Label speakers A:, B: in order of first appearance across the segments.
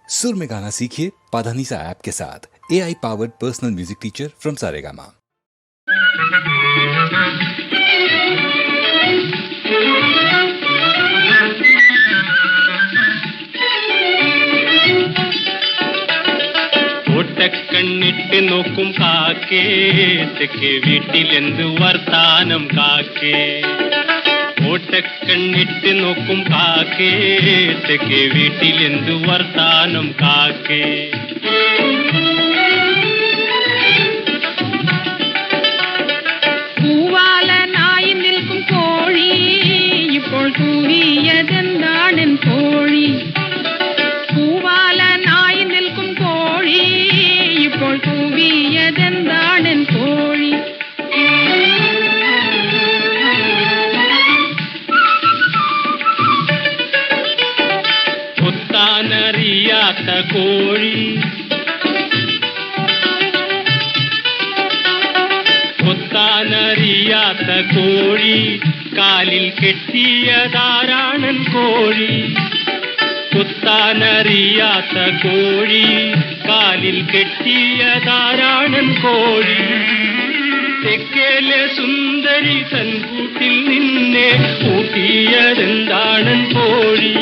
A: सुर में गाना सीखिए पाधानीसा ऐप के साथ। AI powered personal music teacher from Saregama.
B: ഒറ്റക്കണ്ണിട്ട് നോക്കും കാക്കേ തെക്കേ വീട്ടിലെന്ത് വർത്താനം കാക്കേ. ഒറ്റക്കണ്ണിട്ട് നോക്കും കാക്കേ തെക്കേ വീട്ടിലെന്ത് വർത്താനം കാക്കേ.
C: പൂവാലനായി നിൽക്കും കോഴി ഇപ്പോൾ കൂവിയതെന്താണെൻ കോഴി. പൂവാലനായി നിൽക്കും കോഴി ഇപ്പോൾ കൂവിയതെന്താണെൻ കോഴി.
B: കൊത്താനറിയാത്ത കോഴി കൊത്താനറിയാത്ത കോഴി കാലിൽ കെട്ടിയതാരാണൻ കോഴി. കൊത്താനറിയാത്ത കോഴി കാലിൽ കെട്ടിയതാരാണൻ കോഴി. തെക്കേലെ സുന്ദരി തൻ കൂട്ടിൽ നിന്നെ കൂട്ടിയതെന്താണൻ കോഴി.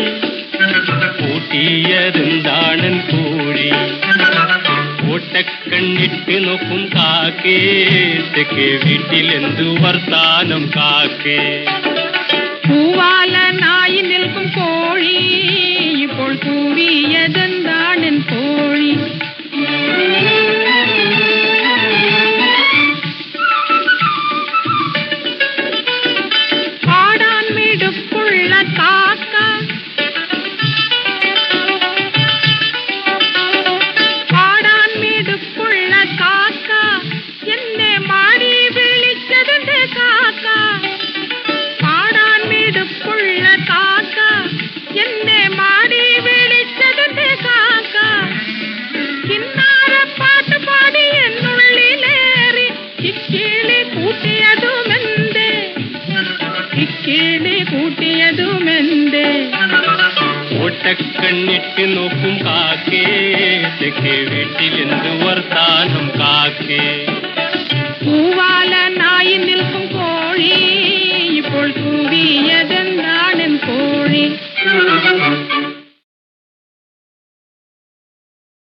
B: കൂട്ടിയതെന്താണൻ കോഴി. ഒറ്റക്കണ്ണിട്ട് നോക്കും കാക്കേ തെക്കേ വീട്ടിലെന്തു വർത്താനം കാക്കേ.
C: പൂവാലനായി നിൽക്കും കോഴി ഇപ്പോൾ കൂവിയതെന്താണെൻ കോഴി. പാടാൻ മിടുക്കുള്ള കാക്ക പാടാൻ മിടുക്കുള്ള കാക്ക എന്നെ മാടി വിളിച്ചതിന്റെ കാക്ക. പാടാൻ മിടുക്കുള്ള കാക്ക എന്നെ മാടി വിളിച്ചതിന്റെ കാക്ക. കിന്നാരപ്പാട്ട് പാടി എന്നുള്ളിലേറി ഇക്കിളി കൂട്ടിയതുമെന്തേ. ഇക്കിളി കൂട്ടിയതുമെന്തേ.
B: ഒറ്റക്കണ്ണിട്ട് നോക്കും കാക്കേ തെക്കേ വീട്ടിലെന്ത് വർത്താനം കാക്കേ.
C: പൂവാലനായി നിൽക്കും കോഴി ഇപ്പോൾ കൂവിയതെന്താണെൻ കോഴി.